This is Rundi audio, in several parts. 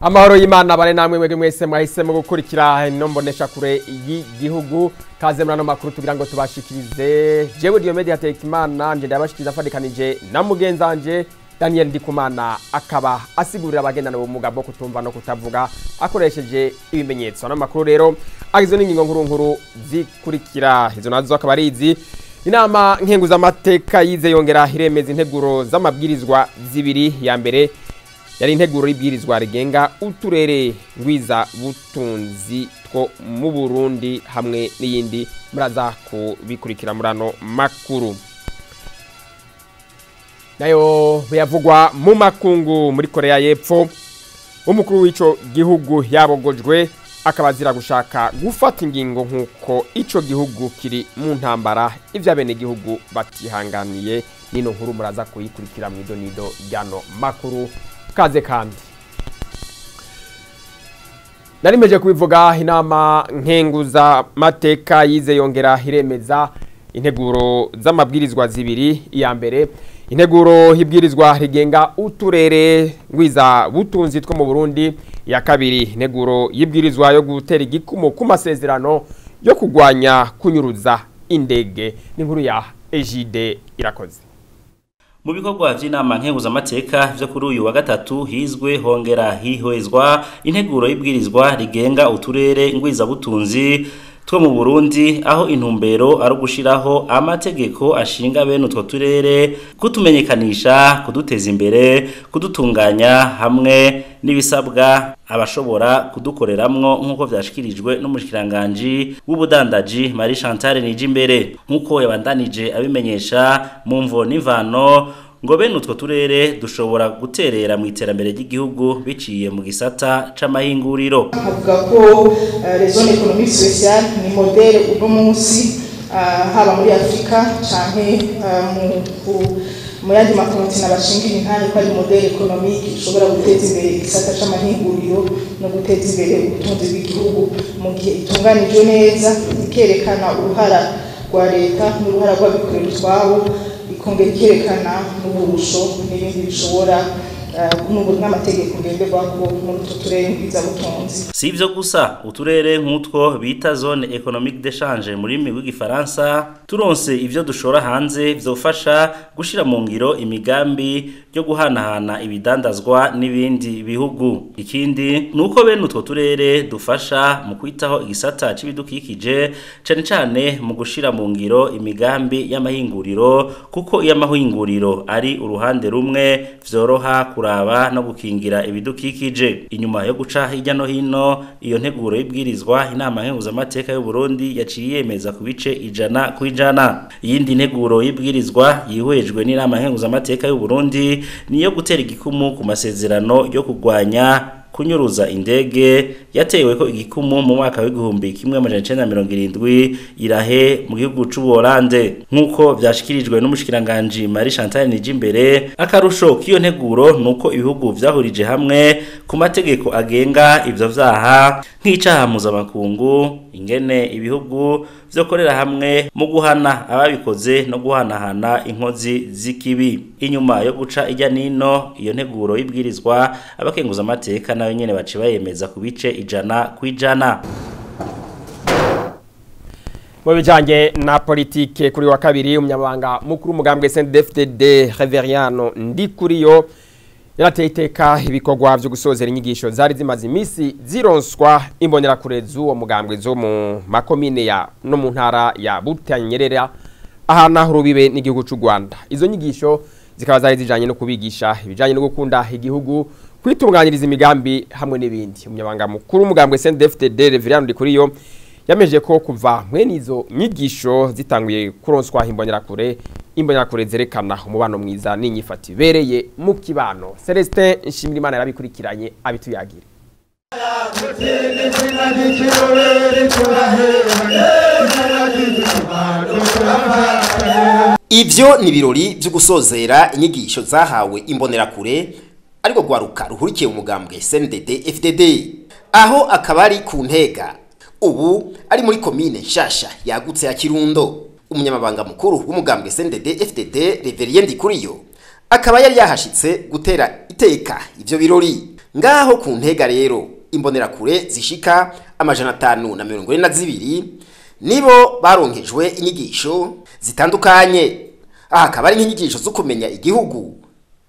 Amahoro y'Imana bane namwe mwege mwese mwahisemo gukurikira inombonesha kure y'igihugu kaze murano makuru tugira ngo tubashikirize jewe Diomede Hatekimana nje ndabashikiriza fadikanije na mugenzanje Daniel Ndikumana akaba asigurira abagendana ubumuga bwo kutumva no kutavuga akoresheje ibimenyetso n'amakuru rero agizwe n'ingingo nkuru zikurikira izo nazo akaba ari izi inama nkenguza amateka yize yongera iremeza integuro z'amabwirizwa zibiri ya mbere yari integuro y'ibwirizwa rigenga uturere ngwiza butunzi two mu Burundi hamwe n'iyindi muraza kubikurikira murano makuru nayo yavugwa mu makungu muri Korea y'Epfo umukuru w'ico gihugu yabogojwe akabazira gushaka gufata ingingo nkuko ico gihugu kiri mu ntambara ivy'abene gihugu batihanganiye nino nkuru muraza kuyikurikira mu idonido ryano makuru kaze kandi narimeje kubivuga inama nkenguza mateka yize yongera iremeza integuro z'amabwirizwa zibiri iya mbere integuro y'ibwirizwa rigenga uturere ngwiza butunzi two mu Burundi ya kabiri integuro y'ibwirizwa yo gutera igikumu ku masezerano yo kugwanya kunyuruza indege n'inkuru ya Ejide irakoze. Mu bikorwa vy'inama nkenguza amateka vyo kuri uyu wa gatatu hizwe hongera hihwezwa integuro y'ibwirizwa rigenga uturere ngwiza butunzi two mu Burundi aho intumbero ari gushiraho amategeko ashinga bene utwo turere kutumenyekanisha kuduteza imbere kudutunganya hamwe n'ibisabwa abashobora kudukoreramwo nkuko vyashikirijwe n'umushikiranganje w'ubudandaji Marie Chantal Nijimbere nkuko yabandanije abimenyesha mu mvo n'imvano ngo bene utwo turere dushobora guterera mu iterambere ry'igihugu biciye mu gisata c'amahinguriro. Avuga ko les zones économiques sociales ni modèle uno munsi haba muri Afrika canke mu yandi makontinent bashingira intare ko ari modèle économique ishobora guteza imbere igisata c'amahinguriro no guteza imbere ubutunzi bw'igihugu mu gihe itunganijwe neza ikerekana uruhara rwa leta n'uruhara rw'abikorera utwabo ikongera ikerekana n'uburusho n'ibindi bishobora n'amategeko ngenderwako muri utwo turere ngwiza butunzi. Si ivyo gusa uturere nk'utwo bita zone économique d'échange muri rurimi rw'igifaransa turonse ivyo dushora hanze vyofasha gushira mu ngiro imigambi yo guhanahana ibidandazwa n'ibindi bihugu. Ikindi nuko bene utwo turere dufasha mu kwitaho igisata c'ibidukikije cane cane mu gushira mu ngiro imigambi y'amahinguriro kuko iyo amahinguriro ari uruhande rumwe vyoroha kuraba no gukingira ibidukikije. Inyuma yo guca hirya no hino iyo nteguro y'ibwirizwa inama nkenguza amateka y'u Burundi yaciye yemeza ku bice 100%. Iyindi nteguro y'ibwirizwa yihwejwe n'inama nkenguza amateka y'u Burundi niyo gutera igikumu ku masezerano yo kugwanya kunyuruza indege yatewe ko igikumu mu mwaka w'igihumbi kimwe amajana 1970 irahe mu gihugu c'u Buholande nkuko vyashikirijwe n'umushikiranganje Marie Chantal Nijimbere. Akarusho kiyo nteguro nuko ibihugu vyahurije hamwe ku mategeko agenga ivyo vyaha nk'icaha mpuzamakungu ingene ibihugu vyokorera hamwe mu guhana ababikoze no guhanahana inkozi z'ikibi. Inyuma yo guca ijya nino iyo nteguro y'ibwirizwa abakenguza amateka nayo nyene baci bayemeza ku bice 100%. Mu bijanye na politike kuri wa kabiri umunyamabanga mukuru umugambwe CNDD-FDD Reveriano Ndikuriyo yarateye iteka ibikorwa vyo gusozera inyigisho zari zimaze imisi zironswa imbonera kurezu uwo mugambwe zo mu makomine ya no mu ntara ya Butanyerera ahana rubibe n'igihugu c'u Rwanda. Izo nyigisho zikaba zari zijanye no kubigisha ibijanye no gukunda igihugu kwitunganyiriza imigambi hamwe n'ibindi. Umunyabanga mukuru umugambwe CNDD-FDD Reveriano Ndikuriyo yameje ko kuva mwene izo nyigisho zitanguye kuronswa imbonera kure zerekana umubano mwiza n'inyifati bereye mu kibano. Celestin Nshimirimana yarabikurikiranye abituyagira. Ivyo ni birori byo gusozera inyigisho zahawe imbonera kure ariko gwaruka ruhurikiye umugambwe CNDD-FDD aho akabari ku ntega ubu ari muri komine nshasha yagutse ya Kirundo. Umunyamabanga mukuru w'umugambwe CNDD-FDD Reverien Ndikuriyo akaba yari yahashitse gutera iteka ivyo birori ngaho ku ntega rero imbonerakure zishika 542 nibo baronkejwe inyigisho zitandukanye. Aha akaba ari inyigisho zo kumenya igihugu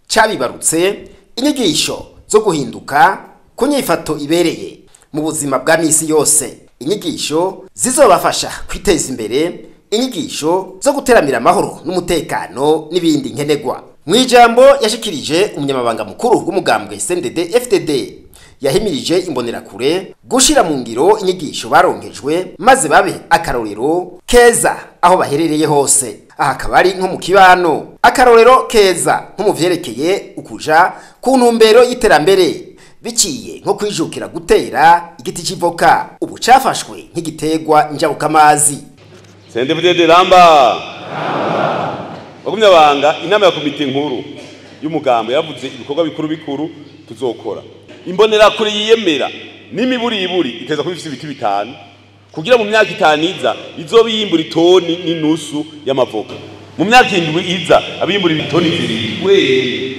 cabibarutse, inyigisho zo guhinduka kunyifato ibereye mu buzima bwa misi yose, inyigisho zizobafasha kwiteza imbere, inyigisho zo guteramira amahoro n'umutekano n'ibindi nkenegwa. Mwijambo yashikirije umunyamabanga mukuru w'umugambwe CNDD-FDD yahimirije imbonerakure gushira mu ngiro inyigisho baronkejwe maze babe akarorero keza aho baherereye hose. Aha akaba ari nko mu kibano, akarorero keza nko mu vyerekeye ukuja ku ntumbero y'iterambere biciye nko kwijukira gutera igiti civoka ubu cafashwe nk'igitegwa njabukamazi. CNDD-FDD ramba bagumyabanga inama ya komite nkuru y'umugambo yavuze ibikorwa bikuru tuzokora. Imbonerakure yiyemera n'imiburiburi iteza kuba ifite ibiti 5 kugira mu myaka 5 iza izoba yimbura itoni n'inusu y'amavoka, mu myaka 7 iza abimbura itoni 2.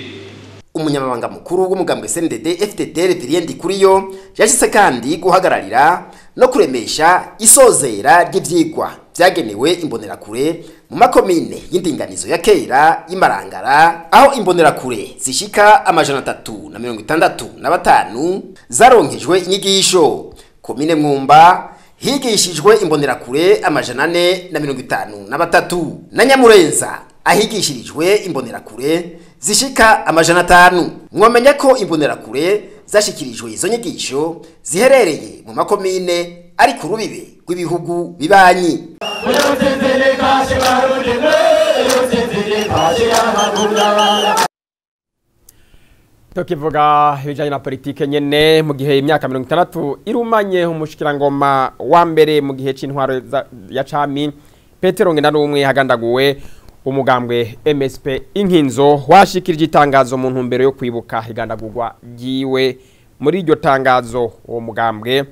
Umunyamabanga mukuru w'umugambwe CNDD-FDD Reverien Ndikuriyo yashitse kandi guhagararira no kuremesha isozera ry'ivyigwa vyagenewe imbonerakure mu makomine y'indinganizo ya kera y'Imarangara, aho imbonerakure zishika 365 zaronkejwe inyigisho. Komine Mwumba higishijwe imbonerakure 453 na Nyamurenza ahigishirijwe imbonerakure zishika 500. Mwamenya ko imbonerakure zashikirijwe izo nyigisho ziherereye mu makomine ari ku rubibe rw'ibihugu bibanyi. Tukivuga ibijanye na politike nyene, mu gihe imyaka 60 irumanye umushikirangoma wa mbere mu gihe c'intwaro ya cami Petero Ngendanumwe hagandaguwe, umugambwe MSP Inkinzo washikirije itangazo mu ntumbero yo kwibuka igandagurwa giwe. Muri iryo tangazo uwo mugambwe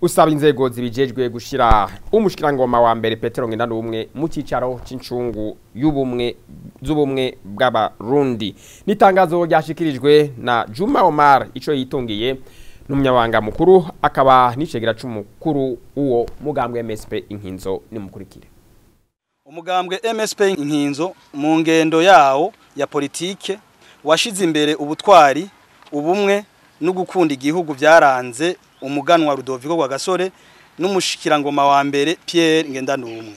usaba inzego zibijejwe gushira umushikirangoma wa mbere Petero Ngendanumwe mu cicaro c'incungu z'ubumwe bw'abarundi. Nitangazo ryashikirijwe na Juma Omar ico yitungiye n'umunyabanga mukuru akaba n'icegera c'umukuru uwo mugambwe MSP Inkinzo. Nimukurikire. Umugambwe MSP Inkinzo mu ngendo yawo ya politike washize imbere ubutwari, ubumwe no gukunda igihugu byaranze umuganwa Rudoviko Rwagasore n'umushikirangoma wa mbere Pierre Ngendanumwe.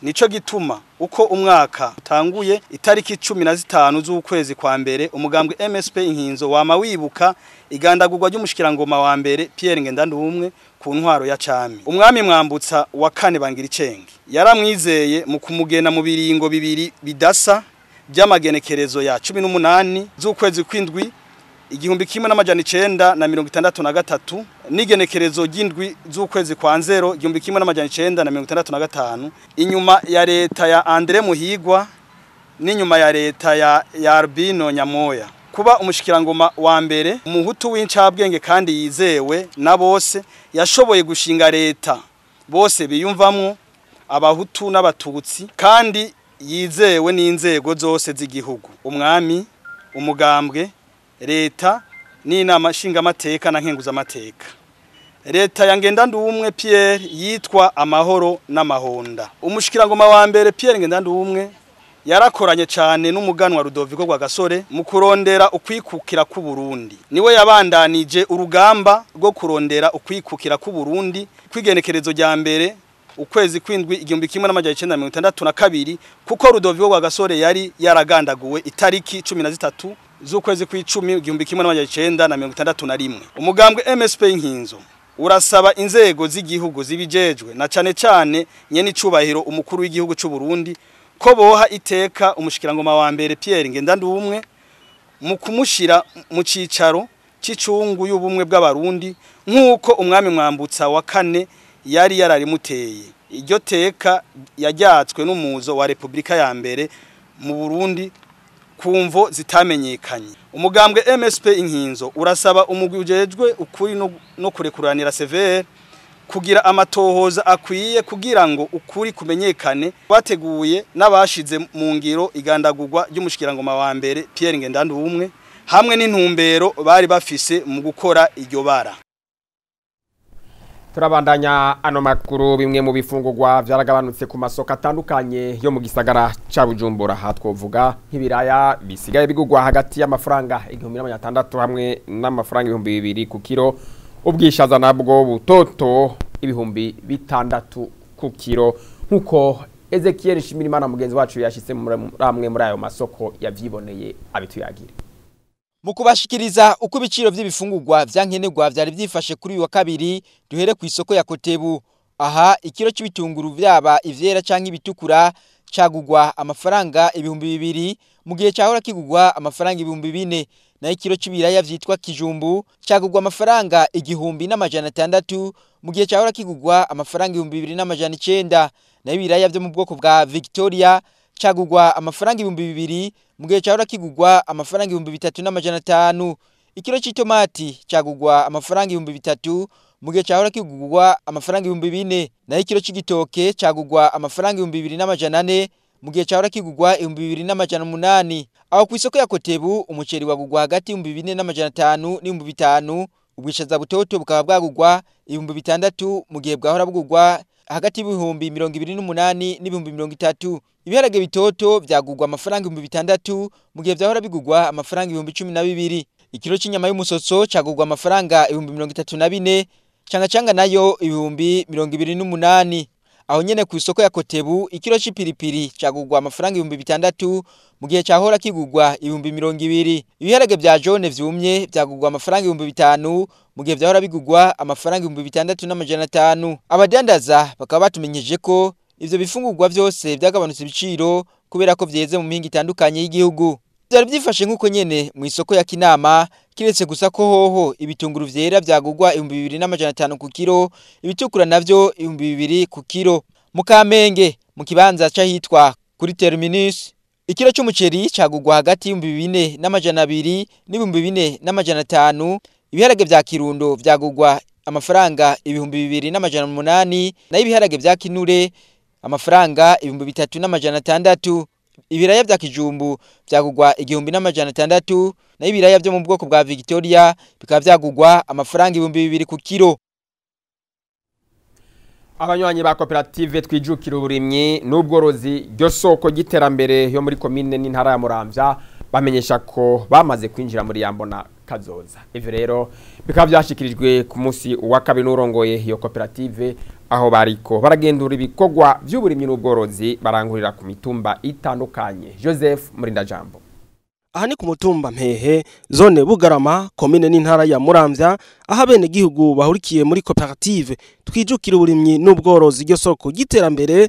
Nico gituma uko umwaka utanguye itariki 15 z'ukwezi kwa mbere umugambwe MSP Inkinzo wama wibuka igandagurwa ry'umushikirangoma wa mbere Pierre Ngendanumwe ku ntwaro ya cami. Umwami Mwambutsa wa kane Bangiricenge yaramwizeye mu kumugena mu biringo bibiri bidasa by'amagenekerezo ya 18 z'ukwezi kw'indwi 1963 n'igenekerezo ry'indwi z'ukwezi kwa nzero 1965 inyuma ya leta ya Andre Muhigwa n'inyuma ya leta ya Albino Nyamoya. Kuba umushikirangoma wa mbere umuhutu w'incabwenge kandi yizewe na bose yashoboye gushinga leta bose biyumvamwo abahutu n'abatutsi kandi yizewe n'inzego zose z'igihugu, umwami, umugambwe, leta n'inama nshingamateka na nkenguzamateka. Leta ya Ngendanumwe Pierre yitwa Amahoro n'Amahonda. Umushikirangoma wa mbere Pierre Ngendanumwe yarakoranye cyane n'umuganwa Rudoviko Rwagasore mu kurondera ukwikukira ku Burundi. Niwe yabandanije urugamba rwo kurondera ukwikukira ku Burundi kwigenekerezo rya mbere ukwezi kw'indwi 1962 kuko Rudoviko Rwagasore yari yaragandaguwe itariki 13 z'ukwezi kw'icumi 1961. Umugambwe MSP Inkinzo urasaba inzego z'igihugu zibijejwe na cyane nyene icubahiro umukuru w'igihugu c'u Burundi ko boha iteka umushikirangoma wa mbere Pierre Ngendanumwe mu kumushira mu cicaro c'icungu y'ubumwe bw'abarundi nk'uko umwami Mwambutsa wa kane yari yararimuteye. Iryo teka yajyatswe n'umuzo wa Republika ya mbere mu Burundi kumvo zitamenyekanye. Umugambwe MSP Inkinzo urasaba umugwi ujejwe ukuri no kurekuranira severe kugira amatohoza akwiye kugira ngo ukuri kumenyekane, bateguye n'abashize mu ngiro igandagurwa ry'umushikirangoma wa mbere Pierre Ngendanumwe hamwe n'intumbero bari bafise mu gukora iryo bara. Turabandanya ano makuru bimwe mu bifungurwa byaragabanutse ku masoko atandukanye yo mu gisagara ca Bujumbura hatwovuga nk'ibiraya bisigaye bigugwa hagati y'amafaranga 1600 hamwe n'amafaranga 2000 ku kilo ubwishaza nabwo butoto 600 ku kilo nkuko Ezekiel Shimirimana mugenzi wacu yashitse muramwe muri ayo masoko yavyiboneye abituyagire. Mu kubashikiriza uko ibiciro by'ibifungurwa vyankenerwa vyari byifashe kuri uyu wa kabiri duhere ku isoko ya Kotebu. Aha ikiro c'ibitunguru vyaba ivyera canke ibitukura cagugwa amafaranga 2000 mu gihe cyahora kigugwa amafaranga 4000 na ikiro c'ibiraya vyitwa kijumbu cagugwa amafaranga 1600 mu gihe cyahora kigugwa amafaranga 2900 na ibiraya byo mu bwoko bwa Victoria cagugwa amafaranga 2000 mu gihe cyahora kigugwa amafaranga 3500 ikiro c'itomati cagugwa amafaranga 3000 mu gihe cyahora kigugwa amafaranga 4000 na ikiro c'igitoke cagugwa amafaranga 2400 mu gihe cyahora kigugwa 2800 aho ku isoko ya Kotebu umuceri wagugwa hagati 2500 n'5000 ubwishaza butoto bukaba bwagugwa 6000 mu gihe bwahora bugugwa hagati y'ibihumbi 28 n'ibihumbi 30. Ibiharage bitoto vyagugwa amafaranga 6000 mu gihe vyahora bigugwa amafaranga 12,000. Ikiro c'inyama y'umusoso cagugwa amafaranga 34,000 canga nayo 28,000. Aho nyene ku isoko ya Kotebu ikiro c'ipiripiri cagugwa amafaranga 6,000 mu gihe cyahora kigugwa 20,000. Ibiharage vya jaune vyumye vyagugwa amafaranga 5,000 mu gihe vyahora bigugwa amafaranga 6,500. Abadandaza bakaba batumenyeje ko ivyo bifungurwa vyose byagabanutse ibiciro kubera ko vyeze mu mpinga itandukanye y'igihugu. Byari byifashe nkuko nyene mu isoko ya Kinama kiretse gusa ko hoho ibitunguru vyera vyagugwa 2500 ku kilo, ibitukura navyo 2000 ku kilo. Mu Kamenge mu kibanza cyahitwa kuri Terminus ikiro cy'umuceri cagugwa hagati y'4200 n'4500. Ibiharage vya Kirundo vyagugwa amafaranga 2800 na ibiharage vya Kinure amafaranga 3600. Ibiraya vya Kijumbu vyagugwa 1600 na ibiraya byo mu bwoko bwa Victoria bikaba vyagugwa amafaranga 2000 ku kilo. Abanywanyi ba koperative twijukira uburimyi n'ubworozi ryo soko giterambere yo muri commune n'intara ya Muramvya bamenyesha ko bamaze kwinjira muri Yambona Kazoza. Ivyo rero bikaba byashikirijwe ku munsi wa kabiri n'urongoye iyo koperative aho bariko baragendura ibikogwa by'uburimyi n'ubworozi barangurira ku mitumba itandukanye. Joseph Murinda Jambo. Aha ni ku mutumba Mpehe zone Bugarama commune n'intara ya Muramvya aho abene gihugu bahurikiye muri koperative twijukira uburimyi n'ubworozi ryo soko giterambere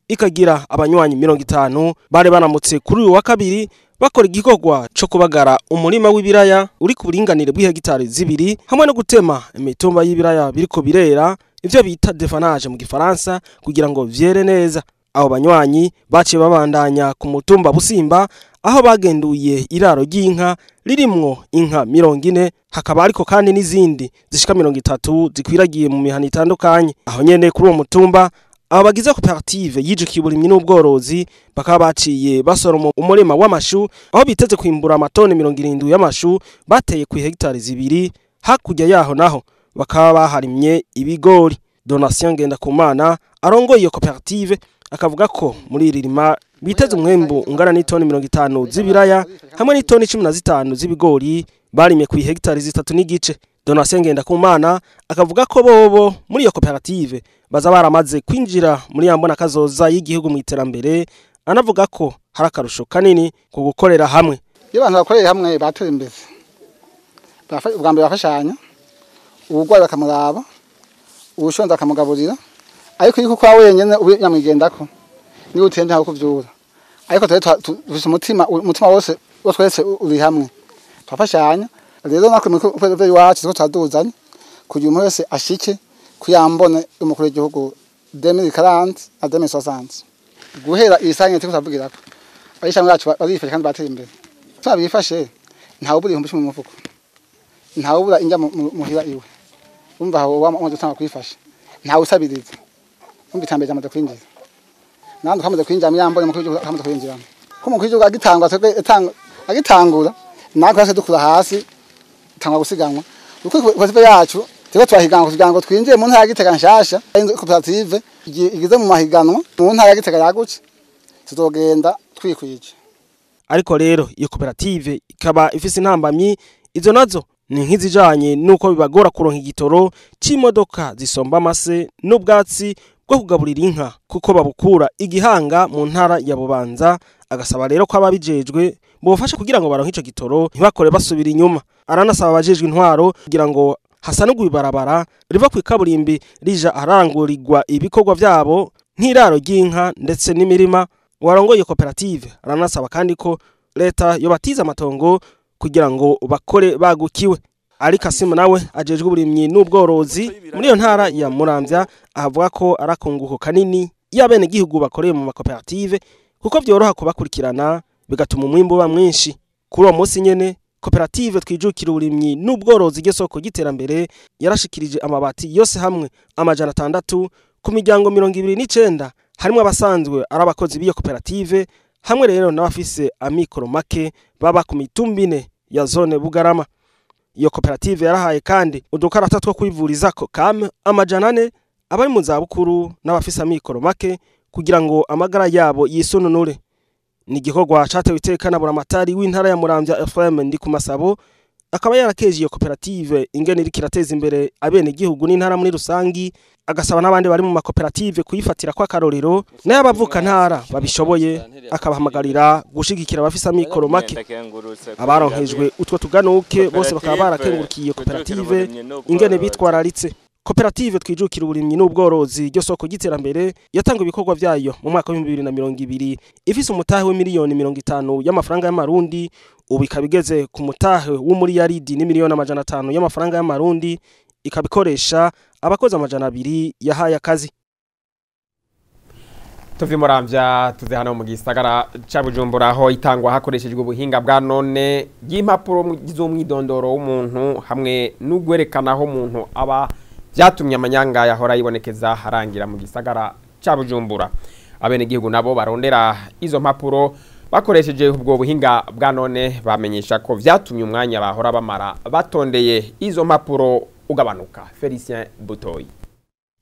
ikagira abanywanyi 50 bare banamutse kuri uyu wa kabiri bakora igikogwa cyo kubagara umurima w'ibiraya uri ku buringanire bw'hegitari 2 hamwe no gutema imitumba y'ibiraya biriko birera ivyo bita defanage mu gifaransa kugira ngo vyere neza. Abo banywanyi bace babandanya ku mutumba Busimba aho bagenduye iraro ry'inka ririmwo inka 40 hakaba ariko kandi n'izindi zishika 30 zikwiragiye mu mihana itandukanye. Aho nyene kuri uwo mutumba abagize koperative yijukiye uburimyi n'ubworozi bakaba baciye basoroma umurima w'amashu aho biteze kwimbura amatone 70 y'amashu bateye ku hegitari 2 hakurya yaho naho bakaba baharimye ibigori. Donation Ngendakumana arongoye iyo koperative akavuga ko muri iri rima biteze umwembu ungana n'itoni 50 z'ibiraya hamwe n'itoni 15 z'ibigori barimye ku hegitari 3 n'igice. Donation Ngendakumana akavuga ko bobo muri iyo koperative baza baramaze kwinjira muri Yambona Kazoza y'igihugu mu iterambere anavuga ko hari akarusho kanini ku gukorera hamwe. Iyo abantu bakorera hamwe batera imbere ubwa mbere bafashanya ubugwayi bakamuraba ubushonza akamugaburira ariko yuko kwa wenyene nyamwigendako ni utende hawo kuvyura ariko tufise umutima wose twese uri hamwe twafashanya rero nakwe mu iwacu two taduzanye kugira umuntu wese ashike kuyambone umukuru w'igihugu 2040 na 2060 guhera isanye tiko tavugirako ayisha mwacu barifashe kandi batera imbere twabifashe ntawe buri 1000 mu mufuko ntawe bura inja muhira iwe umva aho wamaze gutanga kwifasha ntawe usabiriza umva itambeje amaze kwinjira nandi kamaze kwinjira myambone mu kwijuka kamaze kwinjira ko mu kwijuka agitangwa agitangura natwe twese dukura hasi tangwa gusiganwa uko koperative yacu tiko twahiganwa kugira ngo twinjiye mu ntara ya Gitega nshasha koperative igize mu mahiganwa mu ntara ya Gitega yaguce tuzogenda twikwije. Ariko rero iyo koperative ikaba ifise intambamyi izo nazo ni nk'izijanye nuko bibagora kuronka igitoro c'imodoka zisomba amase n'ubwatsi bwo kugaburira inka kuko babukura igihanga mu ntara ya Bubanza. Agasaba rero ko ababijejwe bofasha kugira ngo baronke ico gitoro ntibakore basubira inyuma. Aranasaba abajejwe intwaro kugira ngo hasanugwe ibarabara riva ku ikaburimbi rija arangurirwa ibikorwa vyabo nk'iraro ry'inka ndetse n'imirima. Warongoye koperative aranasaba kandi ko leta yobatiza amatongo kugira ngo bakore bagukiwe. Ari Kasimu nawe ajejwe uburimyi n'ubworozi muri iyo ntara ya Muramvya avuga ko arakunguko kanini y'abene gihugu bakoreye mu makoperative kuko vyoroha kubakurikirana bigatuma umwimbo uba mwinshi. Kuri uwo munsi nyene koperative twijukira uburimyi n'ubworozi gesoko giterambere yarashikirije amabati yose hamwe amajana 600 ku miryango 29 harimo abasanzwe arabakozi biyo koperative hamwe rero n'abafise amikoro make baba ku mitumbine ya zone Bugarama. Iyo koperative yarahaye kandi udukarata two kwivurizako kame amajana 4 abari mu zabukuru n'abafise amikoro make kugira ngo amagara yabo yisununure. Ni igikorwa catewe iteka na buramatari w'intara ya Muramvya FM ndi ku Masabo akaba yarakeje iyo koperative ingene iri kirateza imbere abene gihugu n'intara muri rusangi. Agasaba n'abandi bari mu makoperative kuyifatira kwa karorero n'abavuka ntara babishoboye akabahamagarira gushigikira abafise amikoro make. Abaronkejwe utwo tuganuke bose bakaba barakengurukiye iyo koperative ingene bitwararitse. Koperative twijukira uburimyi n'ubworozi ryo soko giterambere yatanga ibikorwa vyayo mu mwaka wa 2020 ifise umutahe wa miliyoni 50 y'amafaranga y'amarundi ubu ikabigeze ku mutahe w'umuri yaridi ni miliyoni 500 y'amafaranga y'amarundi ikabikoresha abakozi 200 yahaye akazi. Tuvi Muramvya tuze hano mu gisagara ca Bujumbura aho itangwa hakoreshejwe ubuhinga bwa none y'impapuro z'umwidondoro w'umuntu hamwe n'ugwerekana aho umuntu aba byatumye amanyanga yahora yibonekeza harangira mu gisagara ca Bujumbura. Abene gihugu nabo barondera izo mpapuro bakoresheje ubwo buhinga bwa none bamenyesha ko vyatumye umwanya bahora bamara batondeye izo mpapuro ugabanuka. Felicien Butoyi.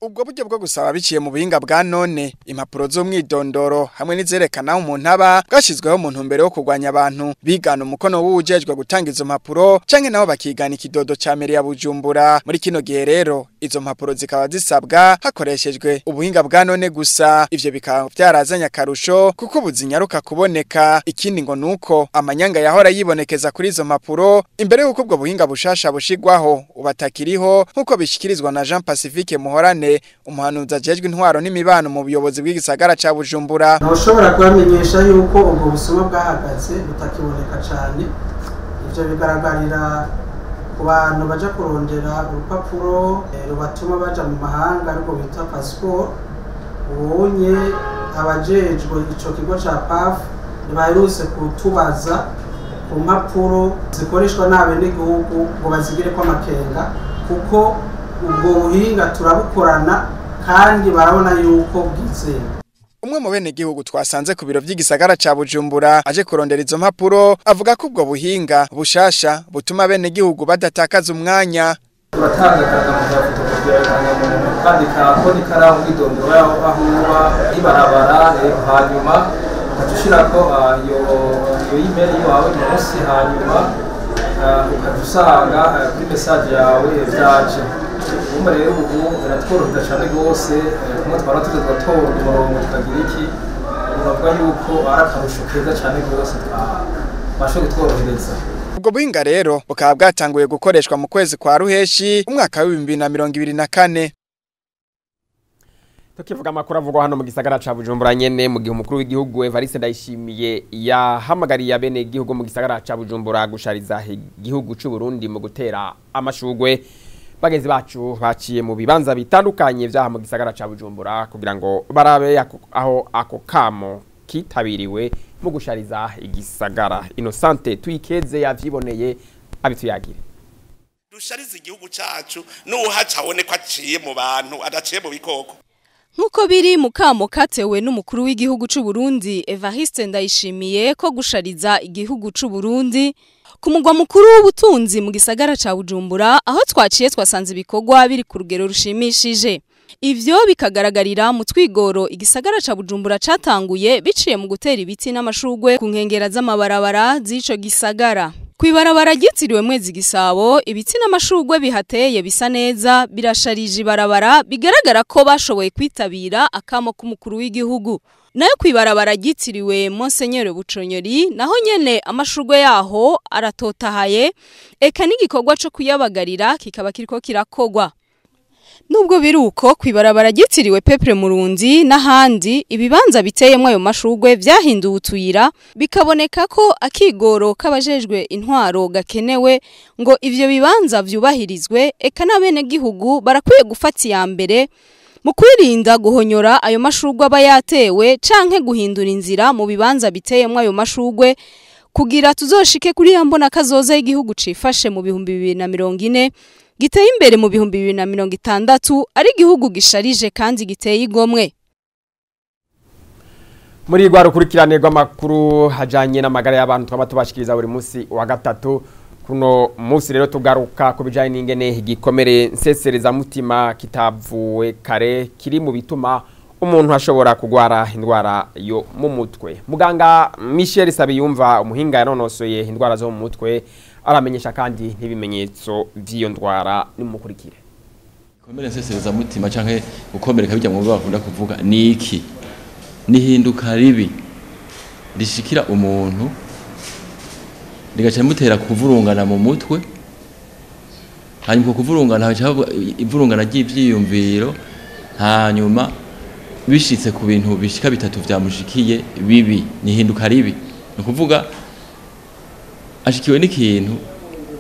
Ubwo buryo bwo gusaba biciye mu buhinga bwa none impapuro z'umwidondoro hamwe n'izerekana umuntu aba bwashizweho mu ntumbero yo kurwanya abantu bigana umukono w'ujejwe gutanga izo mpapuro canke nabo bakigana ikidodo ca meri ya Bujumbura. Muri kino gihe rero izo mpapuro zikaba zisabwa hakoreshejwe ubuhinga bwa none gusa. Ivyo bikaba vyarazanya akarusho kuko buzinyaruka kuboneka. Ikindi ngo nuko amanyanga yahora yibonekeza kuri izo mpapuro imbere y'uko ubwo buhinga bushasha bushigwaho ubatakiriho nkuko bishikirizwa na Jean Pacifique Muhorane umuhanuzi ajejwe intwaro n'imibano mu buyobozi bw'igisagara ca Bujumbura. Ntushobora kubamenyesha yuko ubwo busuma bwahagaze butakiboneka cyane. Ivyo bigaragarira ku bantu baja kurondera urupapuro rubatuma baja mu mahanga ariko bita passport. Ubonye abajejwe ico kigo ca PAF nibaherutse kutubaza ku mpapuro zikoreshwa n'abene gihugu ngo bazigire ko amakenga kuko ubwo buhinga turabukorana kandi barabona yuko bwizewe. Umwe mu bene gihugu twasanze ku biro by'igisagara ca Bujumbura aje kurondera izo mpapuro avuga ko ubwo buhinga bushasha butuma bene gihugu badatakaza umwanya. Turatanga karamuza kugira ngo kandi kakoni karaho idondoro aho uba ibarabara hanyuma ukatushirako iyo email yawe munsi hanyuma ukadusanga kuri message yawe vyaje. Umwe rero ubu biratworohera cyane gose kumwe twara tugatora umurongo tukagira iki uravuga yuko arakarusho keza cyane gose twasho gutworohereza. Ubwo buhinga rero bukaba bwatanguye gukoreshwa mu kwezi kwa Ruheshi umwaka wa 2024. Tukivuga makuru avugwa hano mu gisagara ca Bujumbura nyene mu gihe umukuru w'igihugu Evariste Ndayishimiye yahamagariye abene gihugu mu gisagara ca Bujumbura gushariza igihugu c'u Burundi mu gutera amashugwe. Bagezi bacu baciye mu bibanza bitandukanye vyaha mu gisagara ca Bujumbura kugira ngo barabe aho ako kamo kitabiriwe mu gushariza igisagara. Innocente Twikeze yavyiboneye abituyagire. Dushariza igihugu cacu n'uhaca abone ko aciye mu bantu adaciye mu bikoko. Nkuko biri mu kamo katewe n'umukuru w'igihugu c'u Burundi Evariste Ndayishimiye ko gushariza igihugu c'u Burundi ku mugwa mukuru w'ubutunzi mu gisagara ca Bujumbura aho twaciye twasanze ibikorwa biri ku rugero rushimishije. Ivyo bikagaragarira mu twigoro igisagara ca Bujumbura catanguye biciye mu gutera ibiti n'amashurwe ku nkengera z'amabarabara z'ico gisagara. Kwibarabara ryitiriwe Mwezi Gisabo ibiti n'amashurwe bihateye bisa neza birasharije ibarabara bigaragara ko bashoboye kwitabira akamo k'umukuru w'igihugu. Nayo kwibarabara ryitiriwe Monseigneur Buconyori naho nyene amashurwe yaho aratotahaye eka n'igikorwa co kuyabagarira kikaba kiriko kirakogwa. Nubwo biruko kwibarabara ryitiriwe Peuple Murundi n'ahandi ibibanza biteyemwe ayo mashurwe vyahinduwe utuyira bikaboneka ko akigoro kabajejwe intwaro gakenewe ngo ivyo bibanza vyubahirizwe eka nabene gihugu barakwiye gufata ya mbere mu kwirinda guhonyora ayo mashurwe aba yatewe canke guhindura inzira mu bibanza biteyemwe ayo mashurwe kugira tuzoshike kuri yambona kazoza y'igihugu cifashe mu 2040 giteye imbere mu 2060 ari igihugu gisharije kandi giteye igomwe. Muri rwa rukurikirane rw'amakuru hajanye n'amagara y'abantu twaba tubashikiriza buri munsi wa gatatu kuno munsi rero tugaruka ku bijanye n'ingene igikomere nsesereza mutima kitavuwe kare kiri mu bituma umuntu ashobora kugwara indwara yo mu mutwe. Muganga Michel Sabiyumva umuhinga yanonosoye indwara zo mu mutwe aramenyesha kandi n'ibimenyetso by'iyo ndwara nimukurikire. Igikomere nsesereza mutima canke gukomereka bijya mu bakunda kuvuga ni iki? Nihinduka ribi rishikira umuntu rigaca mutera kuvurungana mu mutwe, hanyuma kuvurungana haca ivurungana ry'ivyiyumviro, hanyuma bishitse ku bintu bishika bitatu vyamushikiye bibi, nihinduka ribi. No kuvuga ashikiwe n'ikintu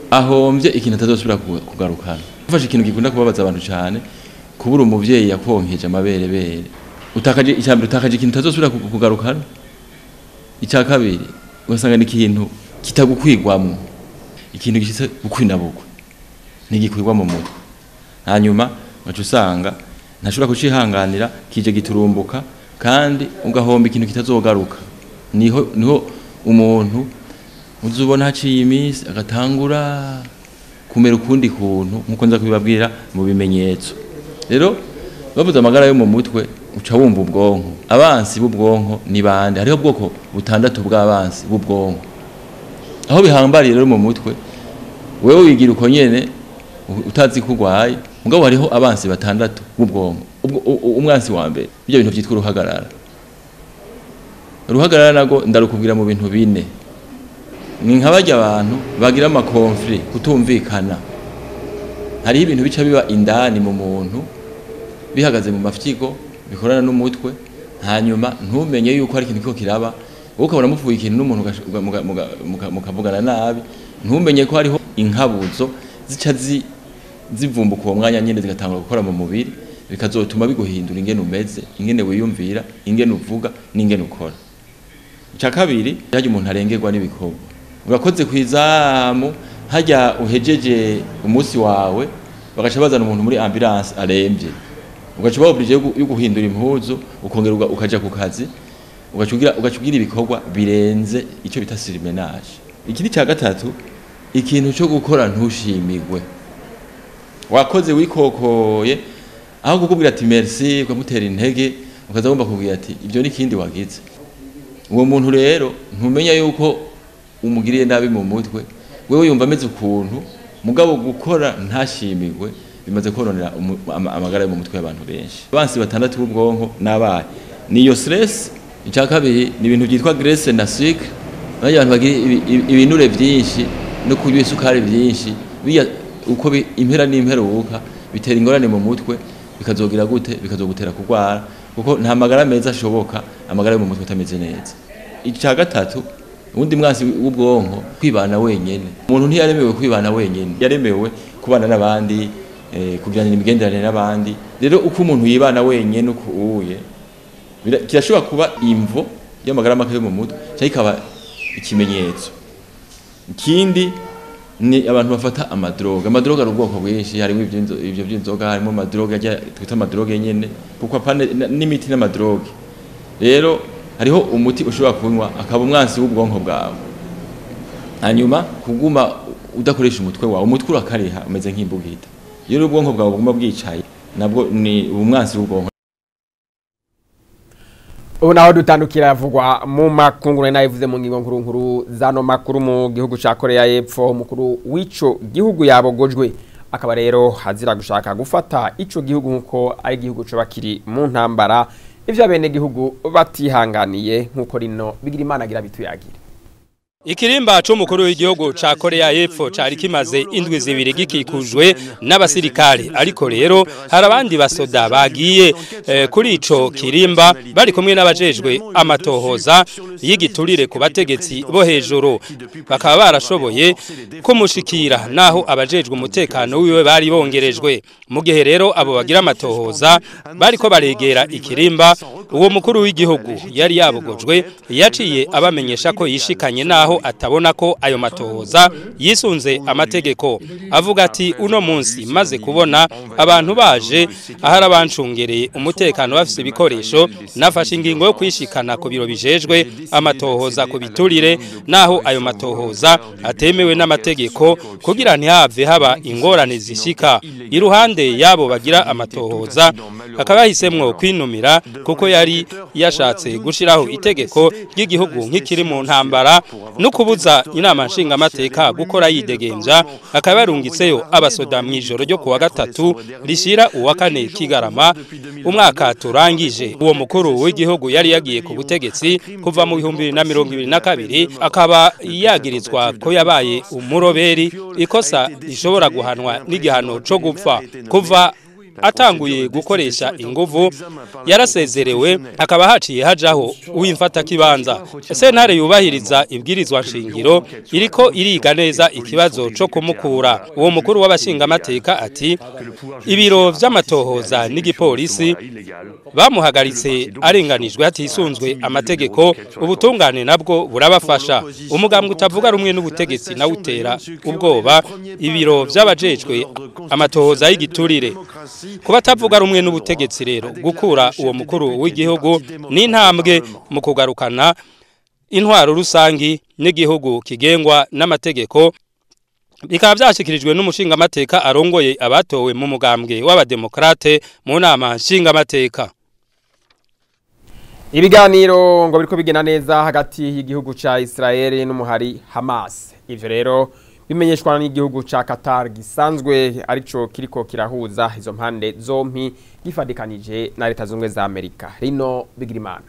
ahomvye ikintu atazosubira kugarukana. Ufashe ikintu gikunda kubabaza abantu cyane kubura umuvyeyi yakonkeje amaberebere. Utakaje icyambere utakaje ikintu atazosubira kugarukana. Icya kabiri ugasanga n'ikintu kitagukwigwamo. Ikintu gishitse gukwinabugwa. Ntigikwigwa mu mutwe. Hanyuma wacu usanga ntashobora kucihanganira kije giturumbuka kandi ugahomba ikintu kitazogaruka. Niho umuntu uzubona haciye iminsi agatangura kumera ukundi kuntu nkuko nza kubibabwira mu bimenyetso. Rero bavuze amagara yo mu mutwe uca wumva ubwonko. Abansi b'ubwonko ni bande? Hariho bwoko butandatu bw'abansi b'ubwonko. Aho bihambariye rero mu mutwe wewe wigira uko nyene utazi kugwaye mugabo hariho abansi batandatu b'ubwonko. Umwansi wa mbere ibyo bintu byitwa uruhagarara. Uruhagarara nago ndarukubwira mu bintu bine. Ni nk'abajya abantu bagira amakonflikt kutumvikana. Hari ibintu bica biba indani mu muntu bihagaze mu mafyigo bikorana n'umutwe, hanyuma ntumenye yuko hari ikintu kiko kiraba, ukabona muvuye ikintu n'umuntu mukavugana nabi, ntumenye ko hariho inkabuzo zica zivumbuka uwo mwanya nyene zigatangura gukora mu mubiri, bikazotuma biguhindura ingene umeze, ingene wiyumvira, ingene uvuga n'ingene ukora. Icya kabiri hajya umuntu arengerwa n'ibikorwa. Urakoze kwizamu hajya uhejeje umunsi wawe bagaca bazana umuntu muri ambulance arembye. Ugaca baoblige yo guhindura impuzu ukongera ukaja ku kazi ugacugira ibikorwa birenze ico bita surmenage. Ikindi cya gatatu ikintu cyo gukora ntushimigwe. Wakoze wikokoye aho kukubwira ati merci ukamutera intege ukaza gomba kubwira ati ibyo ni kindi wagize. Uwo muntu rero ntumenya yuko umugiriye nabi mu mutwe, wewe yumva ameze ukuntu mugabo gukora ntashimigwe bimaze koronera amagara yo mu mutwe y'abantu benshi. Abansi batandatu b'ubwonko nabaye niyo stress. Icya kabiri ni ibintu byitwa graisse na sucre. Abantu bagira ibinure byinshi no kunywa isukari byinshi biya uko impera n'imperuka bitera ingorane mu mutwe bikazogira gute bikazogutera kugwara kuko nta magara meza ashoboka amagara yo mu mutwe atameze neza. Icya gatatu ubundi mwansi w'ubwonko kwibana wenyene. Umuntu ntiyaremewe kwibana wenyene, yaremewe kubana n'abandi kugirana imigenderanire n'abandi. Rero uko umuntu yibana wenyene uko uye kirashobora kuba imvo y'amagara make yo mu mutwe cyangwa ikaba ikimenyetso. Ikindi ni abantu bafata amadroga ari ubwoko bwinshi harimo ivyo by'inzoga harimo amadroga twita amadroga nyene kuko apana n'imiti n'amadroga rero hariho umuti ushobora kunywa akaba umwansi w'ubwonko bwawe hanyuma kuguma udakoresha umutwe wawe umutwe urakariha umeze nk'imbugita iyo ubwonko bwawe buguma bwicaye nabwo ni umwansi w'ubwonko. Ubu naho dutandukira vugwa mu makunguru nayivuze mu ngingo nkuru zano makuru mu gihugu ca Korea y'Epfo mukuru w'ico gihugu yabogojwe akaba rero hazira gushaka gufata ico gihugu nkuko ari gihugu cyo bakiri mu ntambara ivyo abene gihugu batihanganiye nkuko rino bigira imana gira bituyagire. Ikirimba c'umukuru w'igihugu ca Korea y'Epfo cari kimaze indwi zibiri gikikujwe n'abasirikare ariko rero hari abandi basoda bagiye kuri ico kirimba bari kumwe n'abajejwe amatohoza y'igiturire ku bategetsi bo hejuru bakaba barashoboye kumushikira naho abajejwe umutekano wiwe bari bongerejwe mu gihe rero abo bagira amatohoza bariko baregera ikirimba uwo mukuru w'igihugu yari yabogojwe yaciye abamenyesha ko yishikanye naho atabona ko ayo matohoza yisunze amategeko avuga ati uno munsi maze kubona abantu baje ahari abancungereye umutekano bafise ibikoresho nafashe ingingo yo kwishikana ku biro bijejwe amatohoza ku biturire naho ayo matohoza atemewe n'amategeko kugira ntihave haba ingorane zishika iruhande yabo bagira amatohoza akaba yahisemwo kwinumira kuko yari yashatse gushiraho itegeko ry'igihugu nk'ikiri mu ntambara no kubuza inama nshinga amateka gukora yidegemvya akaba yarungitseyo abasoda mwijoro ryo kuwa gatatu rishira uwa kane Kigarama umwaka turangije uwo mukuru w'igihugu yari yagiye ku butegetsi kuva mu 2022 akaba yagirizwa ko yabaye umuroberi ikosa ishobora guhanwa n'igihano cyo gupfa kuva atanguye gukoresha inguvu yarasezerewe akaba haciye hajaho uwimfata kibanza sentare yubahiriza ibwirizwa shingiro iriko iriga neza ikibazo cyo kumukura uwo mukuru w'abashinga amateka ati ibiro vy'amatohoza n'igipolisi bamuhagaritse arenganijwe atisunzwe amategeko ubutungane nabwo burabafasha umugambwe utavuga rumwe n'ubutegetsi na utera ubwoba ibiro vy'abajejwe amatohoza y'igiturire kuba tavuga rumwe n'ubutegetsi rero gukura uwo mukuru w'igihugu n'intambwe mu kugarukana intwaro rusangi n'igihugu kigengwa n'amategeko bikaba byashikirijwe n'umushinga amateka arongoye abatowe mu mugambwe w'abademokrate mu nama nshinga amateka. Ibiganiro ngo biriko bigena neza hagati y'igihugu ca Israel n'umuhari Hamas ivyo rero bimenyeshwa n'igihugu ca Qatar gisanzwe arico kiriko kirahuza izo mpande zompi gifadikanije na leta zunze za Amerika rino Bigirimana.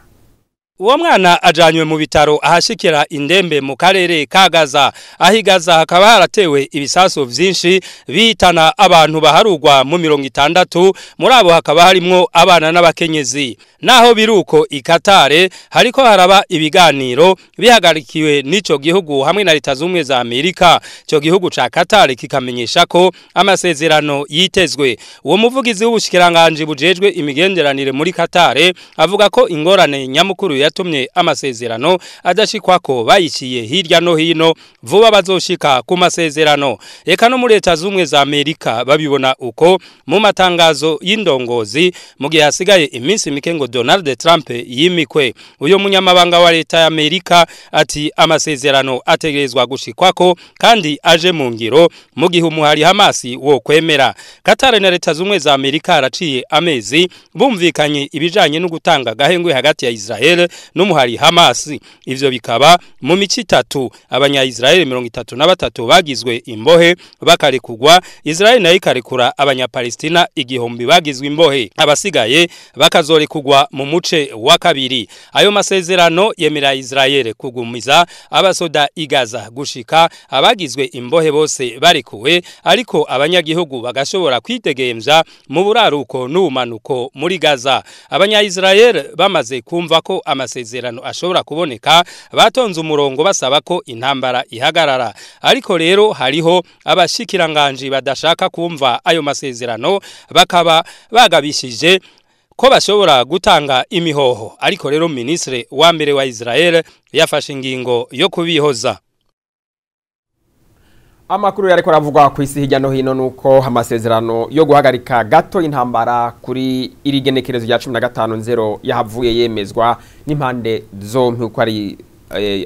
Uwo mwana ajanywe mu bitaro ahashikira indembe mu karere ka Gaza ahigaza hakaba haratewe ibisaso vyinshi bitana abantu baharugwa mu 60 muri abo hakaba harimwo abana n'abakenyezi naho biruko ikatare hariko haraba ibiganiro bihagarikiwe n'ico gihugu hamwe na leta zumwe za Amerika cyo gihugu ca Qatar kikamenyesha ko amasezerano yitezwe uwo muvugizi w'ubushikiranganje bujejwe imigenderanire muri Qatar avuga ko ingorane nyamukuru yatumye amasezerano adashikwako bayiciye hirya no hino vuba bazoshika ku masezerano eka no muri leta zumwe za Amerika babibona uko mu matangazo y'indongozi mu gihe hasigaye iminsi mike ngo Donald Trump yimikwe uyo munyamabanga wa leta ya Amerika ati amasezerano ategerezwa gushikwako kandi aje mu ngiro mu gihe umuhari Hamas wo kwemera Qatar na leta zumwe za Amerika araciye amezi bumvikanye ibijanye no gutanga gahengwe hagati ya Israel n'umuhari Hamas ivyo bikaba mu mici 3 abanya-Israel 33 bagizwe imbohe bakarekugwa Israel nayo ikarekura abanya-Palestina igihumbi bagizwe imbohe abasigaye bakazorekugwa mu muce wa kabiri ayo masezerano yemera Israel kugumiza abasoda igaza gushika abagizwe imbohe bose barekuwe ariko abanyagihugu bagashobora kwitegemvya mu buraruko n'umanuko muri Gaza abanya-Israel bamaze kumva ko amasezerano ashobora kuboneka batonze umurongo basaba ko intambara ihagarara ariko rero hariho abashikiranganje badashaka kumva ayo masezerano bakaba bagabishije ko bashobora gutanga imihoho ariko rero ministre wa mbere wa Israel yafashe ingingo yo kubihoza. Amakuru yariko aravugwa ku isi hirya no hino nuko amasezerano yo guhagarika gato intambara kuri iri genekerezo rya 15 yahavuye yemezwa n'impande zompi uko ari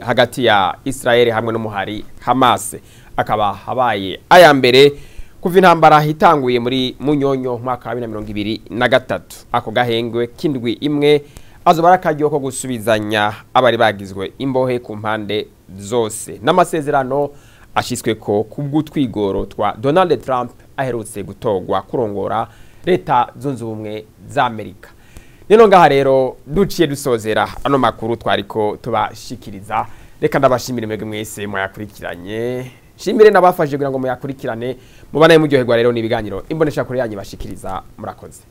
hagati ya Israel hamwe n'umuhari Hamas. Akaba habaye aya mbere kuva intambara hitanguye muri Munyonyo mwaka wa 2023. Ako gahengwe kindwi imwe azobara kajyo ko gusubizanya abari bagizwe imbohe ku mpande zose. N'amasezerano ashiswe ko kubw'utwigoro twa Donald Trump aherutse gutogwa kurongora leta zunze ubumwe za Amerika. Nino ngaha rero duciye dusozera ano makuru twariko tubashikiriza. Reka ndabashimire mwege mwese mwayakurikiranye. Shimire nabafashije kugira ngo muyakurikirane mubanaye muryoherwa rero nibiganiro imbonesha kure yanyu bashikiriza murakoze.